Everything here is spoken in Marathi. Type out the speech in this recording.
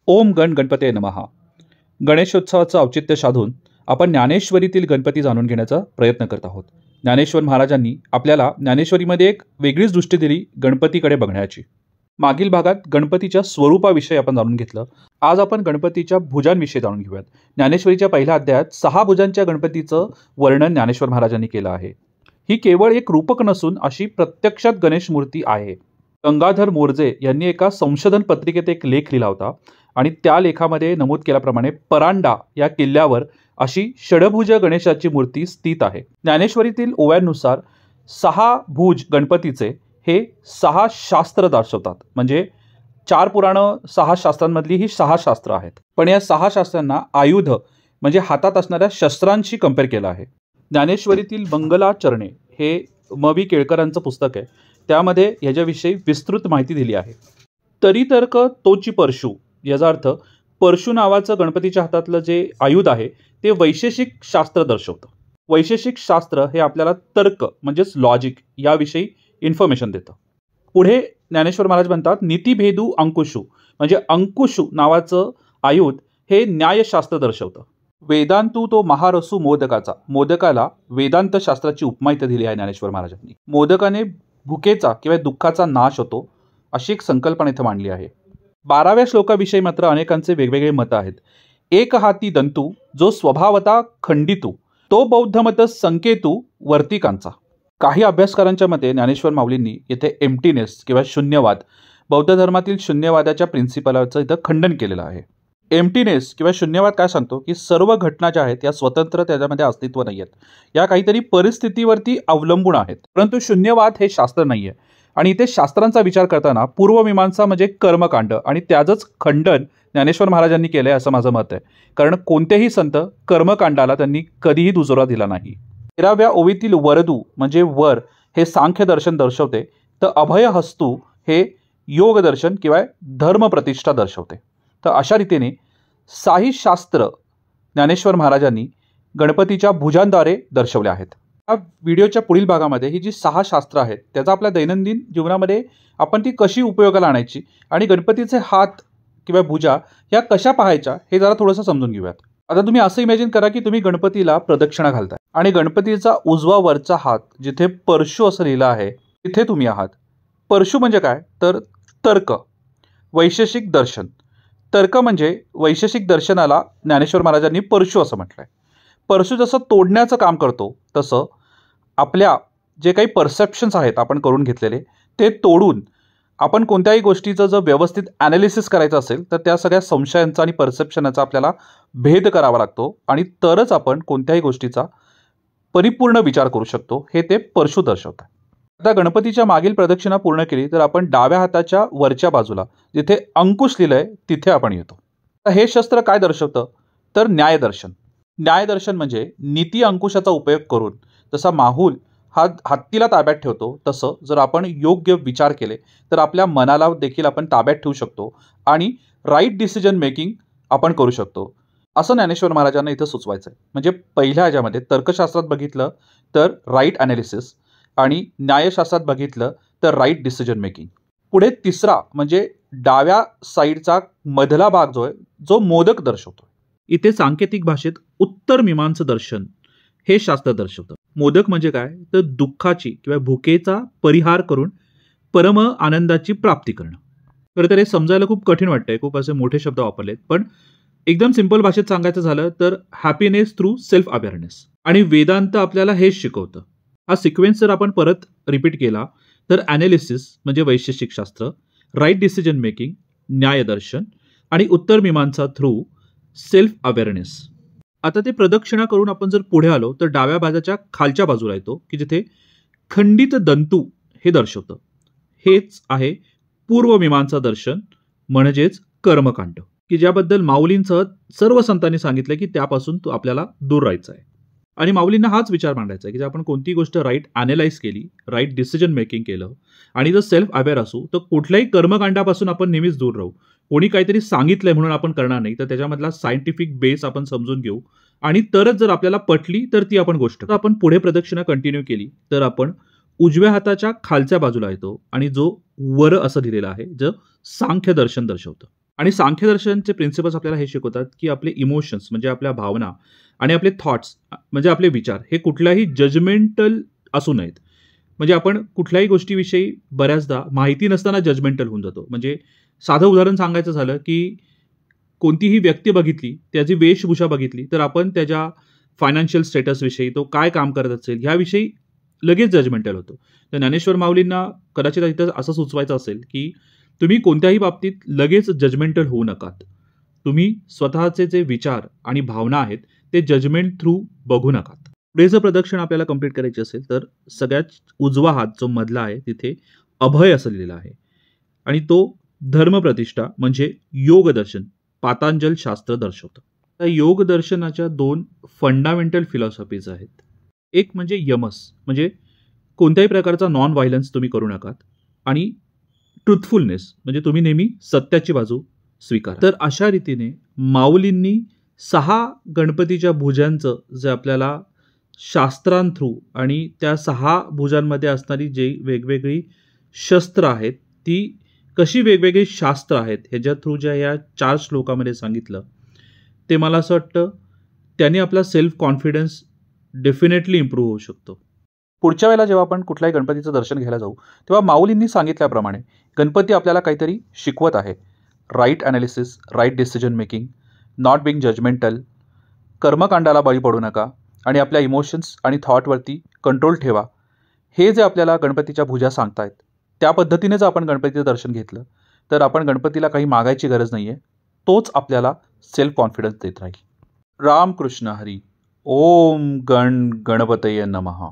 ओम गण गणपते नमः. गणेशोत्सवाचं औचित्य साधून आपण ज्ञानेश्वरीतील गणपती जाणून घेण्याचा प्रयत्न करत आहोत. ज्ञानेश्वर महाराजांनी आपल्याला ज्ञानेश्वरीमध्ये एक वेगळीच दृष्टी दिली गणपतीकडे बघण्याची. मागील भागात गणपतीच्या स्वरूपाविषयी आपण जाणून घेतलं. आज आपण गणपतीच्या भुजांविषयी जाणून घेऊयात. ज्ञानेश्वरीच्या पहिल्या अध्यायात 6 भुजांच्या गणपतीचं वर्णन ज्ञानेश्वर महाराजांनी केलं आहे. ही केवळ एक रूपक नसून अशी प्रत्यक्षात गणेश मूर्ती आहे. गंगाधर मोर्जे यांनी एका संशोधन पत्रिकेत एक लेख लिहिला होता आणि त्या लेखामध्ये नमूद केल्याप्रमाणे परांडा या किल्ल्यावर अशी षडभुज गणेशाची मूर्ती स्थित आहे. ज्ञानेश्वरीतील ओव्यांनुसार 6 भुज गणपतीचे हे 6 शास्त्र दर्शवतात. म्हणजे 4 पुराणं 6 शास्त्रांमधली ही 6 शास्त्र आहेत. पण या 6 शास्त्रांना आयुध म्हणजे हातात असणाऱ्या शस्त्रांशी कंपेअर केलं आहे. ज्ञानेश्वरीतील मंगलाचरणे हे म.वि. केळकरांचं पुस्तक आहे. त्यामध्ये याच्याविषयी विस्तृत माहिती दिली आहे. तरी तर्क तोची परशु याचा अर्थ परशु नावाचं गणपतीच्या हातातलं जे आयुध आहे ते वैशेषिक शास्त्र दर्शवतं. वैशेषिक शास्त्र हे आपल्याला तर्क म्हणजेच लॉजिक याविषयी इन्फॉर्मेशन देतं. पुढे ज्ञानेश्वर महाराज म्हणतात नीतिभेदू अंकुशू म्हणजे अंकुशू नावाचं आयुध हे न्यायशास्त्र दर्शवतं. वेदांतू तो महारसू मोदकाचा, मोदकाला वेदांत शास्त्राची उपमा इथे दिली आहे ज्ञानेश्वर महाराजांनी. मोदकाने भुकेचा किंवा दुःखाचा नाश होतो अशी एक संकल्पना इथं मांडली आहे. 12व्या श्लोकाविषयी मात्र अनेकांचे वेगवेगळे मत आहेत. एक हाती दंतू जो स्वभावता खंडितू तो बौद्ध मत संकेतू वर्तिकांचा. काही अभ्यासकारांच्या मते ज्ञानेश्वर माऊलींनी येथे एम्प्टीनेस किंवा शून्यवाद, बौद्ध धर्मातील शून्यवादाच्या प्रिन्सिपलचं इथं खंडन केलेलं आहे. एम्प्टीनेस किंवा शून्यवाद काय सांगतो की सर्व घटना ज्या आहेत या स्वतंत्र त्याच्यामध्ये अस्तित्व नाही आहेत, या काहीतरी परिस्थितीवरती अवलंबून आहेत. परंतु शून्यवाद हे शास्त्र नाही आहे. आणि इथे शास्त्रांचा विचार करताना पूर्वमीमांसा म्हणजे कर्मकांड आणि त्याचंच खंडन ज्ञानेश्वर महाराजांनी केलं आहे असं माझं मत आहे. कारण कोणतेही संत कर्मकांडाला त्यांनी कधीही दुजोरा दिला नाही. 13व्या ओवीतील वरदू म्हणजे वर हे सांख्य दर्शन दर्शवते, तर अभय हस्तू हे योग दर्शन किंवा धर्मप्रतिष्ठा दर्शवते. तर अशा रीतीने 6 शास्त्र ज्ञानेश्वर महाराजांनी गणपतीच्या भुजांद्वारे दर्शवले आहेत. या व्हिडिओच्या पुढील भागामध्ये ही जी 6 शास्त्र आहेत त्याचा आपल्या दैनंदिन जीवनामध्ये आपण ती कशी उपयोगाला आणायची आणि गणपतीचे हात किंवा भुजा या कशा पाहायच्या हे जरा थोडंसं समजून घेऊयात. आता तुम्ही असं इमॅजिन करा की तुम्ही गणपतीला प्रदक्षिणा घालताय आणि गणपतीचा उजवा वरचा हात जिथे परशु असं लिहिलं आहे तिथे तुम्ही आहात. परशु म्हणजे काय तर तर्क, वैशेषिक दर्शन. तर्क म्हणजे वैशेषिक दर्शनाला ज्ञानेश्वर महाराजांनी परशु असं म्हटलंय. परशु जसं तोडण्याचं काम करतो तसं आपल्या जे काही परसेप्शन्स आहेत आपण करून घेतलेले ते तोडून आपण कोणत्याही गोष्टीचं जर व्यवस्थित ॲनालिसिस करायचं असेल तर त्या सगळ्या संशयांचा आणि परसेप्शनाचा आपल्याला भेद करावा लागतो आणि तरच आपण कोणत्याही गोष्टीचा परिपूर्ण विचार करू शकतो. हे ते परशु दर्शवतात. आता गणपतीच्या मागील प्रदक्षिणा पूर्ण केली तर आपण डाव्या हाताच्या वरच्या बाजूला जिथे अंकुश लिहिलंय तिथे आपण येतो. तर हे शस्त्र काय दर्शवतं तर न्यायदर्शन. न्यायदर्शन म्हणजे नीती अंकुशाचा उपयोग करून जसा माहूल हा हत्तीला ताब्यात ठेवतो तसं जर आपण योग्य विचार केले तर आपल्या मनाला देखील आपण ताब्यात ठेवू शकतो आणि राईट डिसिजन मेकिंग आपण करू शकतो असं ज्ञानेश्वर महाराजांना इथं सुचवायचं आहे. म्हणजे पहिल्या ह्याच्यामध्ये तर्कशास्त्रात बघितलं तर राईट ॲनालिसिस आणि न्यायशास्त्रात बघितलं तर राईट डिसिजन मेकिंग. पुढे तिसरा म्हणजे डाव्या साईडचा मधला भाग जो आहे जो मोदक दर्शवतो. इथे सांकेतिक भाषेत उत्तर मीमांस दर्शन हे शास्त्र दर्शवतं. मोदक म्हणजे काय तर दुःखाची किंवा भुकेचा परिहार करून परम आनंदाची प्राप्ती करणं. खरं तर हे समजायला खूप कठीण वाटतंय, खूप असे मोठे शब्द वापरलेत, पण एकदम सिंपल भाषेत सांगायचं झालं तर हॅपीनेस थ्रू सेल्फ अवेअरनेस. आणि वेदांत आपल्याला हेच शिकवतं. हा सिक्वेन्स जर आपण परत रिपीट केला तर ॲनालिसिस म्हणजे वैशेषिक शास्त्र, राईट डिसिजन मेकिंग न्यायदर्शन आणि उत्तर मीमांसा थ्रू सेल्फ अवेअरनेस. आता ते प्रदक्षिणा करून आपण जर पुढे आलो तर डाव्या बाजूच्या खालच्या बाजूला येतो की जिथे खंडित दंतू हे दर्शवतं. हेच आहे पूर्वमीमांसा दर्शन म्हणजेच कर्मकांड की ज्याबद्दल माऊलींसह सर्व संतांनी सांगितलं की त्यापासून तो आपल्याला दूर राहायचं आहे. आणि माऊलींना हाच विचार मांडायचा आहे की जर आपण कोणती गोष्ट राईट ॲनालाइज केली, राईट डिसिजन मेकिंग केलं आणि जर सेल्फ अवेअर असू तर कुठल्याही कर्मकांडापासून आपण नेहमीच दूर राहू. कोणी काहीतरी सांगितलंय म्हणून आपण करणार नाही, तर त्याच्यामधला सायंटिफिक बेस आपण समजून घेऊ आणि तरच जर आपल्याला पटली तर ती आपण गोष्ट. आपण पुढे प्रदक्षिणा कंटिन्यू केली तर आपण उजव्या हाताच्या खालच्या बाजूला येतो आणि जो वर असं लिहिलेलं आहे जे सांख्य दर्शन दर्शवतं. आणि सांख्यदर्शनचे प्रिन्सिपल्स आपल्याला हे शिकवतात की आपले इमोशन्स म्हणजे आपल्या भावना आणि आपले थॉट्स म्हणजे आपले विचार हे कुठल्याही जजमेंटल असू नयेत. म्हणजे आपण कुठल्याही गोष्टीविषयी बऱ्याचदा माहिती नसताना जजमेंटल होऊन जातो. म्हणजे साधं उदाहरण सांगायचं झालं की कोणतीही व्यक्ती बघितली, त्याची वेशभूषा बघितली, तर आपण त्याच्या फायनान्शियल स्टेटसविषयी, तो काय काम करत असेल ह्याविषयी लगेच जजमेंटल होतो. तर ज्ञानेश्वर माऊलींना कदाचित इथं असं सुचवायचं असेल की तुम्ही कोणत्याही बाबतीत लगेच जजमेंटल होऊ नकात. तुम्ही स्वतःचे जे विचार आणि भावना आहेत ते जजमेंट थ्रू बघू नकात. पुढे जर प्रदक्षिणा आपल्याला कंप्लीट करायची असेल तर सगळ्यात उजवा हात जो मधला आहे तिथे अभय असं लिहिलेला आहे आणि तो धर्मप्रतिष्ठा म्हणजे योगदर्शन पातांजल शास्त्र दर्शवतं. त्या योग दर्शनाच्या 2 फंडामेंटल फिलॉसॉफीज आहेत. एक म्हणजे यमस म्हणजे कोणत्याही प्रकारचा नॉन व्हायलन्स तुम्ही करू नकात आणि ट्रुथफुलनेस म्हणजे तुम्ही नेहमी सत्याची बाजू स्वीकारा. तर अशा रीतीने माऊलींनी 6 गणपतीच्या भुजांचं जे आपल्याला शास्त्रांथ्रू आणि त्या 6 भुजांमध्ये असणारी जे वेगवेगळी शस्त्र आहेत ती कशी वेगवेगळी शास्त्र आहेत ह्याच्या थ्रू ज्या या 4 श्लोकामध्ये सांगितलं ते मला असं वाटतं त्याने आपला सेल्फ कॉन्फिडन्स डेफिनेटली इम्प्रूव्ह होऊ शकतो. पुढच्या वेळेला जेव्हा आपण कुठल्याही गणपतीचं दर्शन घ्यायला जाऊ तेव्हा माऊलींनी सांगितल्याप्रमाणे गणपती आपल्याला काहीतरी शिकवत आहे. Right analysis, right decision making, not being judgmental, कर्मकांडाला बळी पडू नका आणि आपल्या इमोशन्स आणि थॉटवरती कंट्रोल ठेवा. हे जे आपल्याला गणपतीच्या भुजा सांगतायत त्या पद्धतीने जर आपण गणपतीचं दर्शन घेतलं तर आपण गणपतीला काही मागायची गरज नाही आहे. तोच आपल्याला सेल्फ कॉन्फिडन्स देत राहील. रामकृष्ण हरी. ओम गण गणपतये नमः.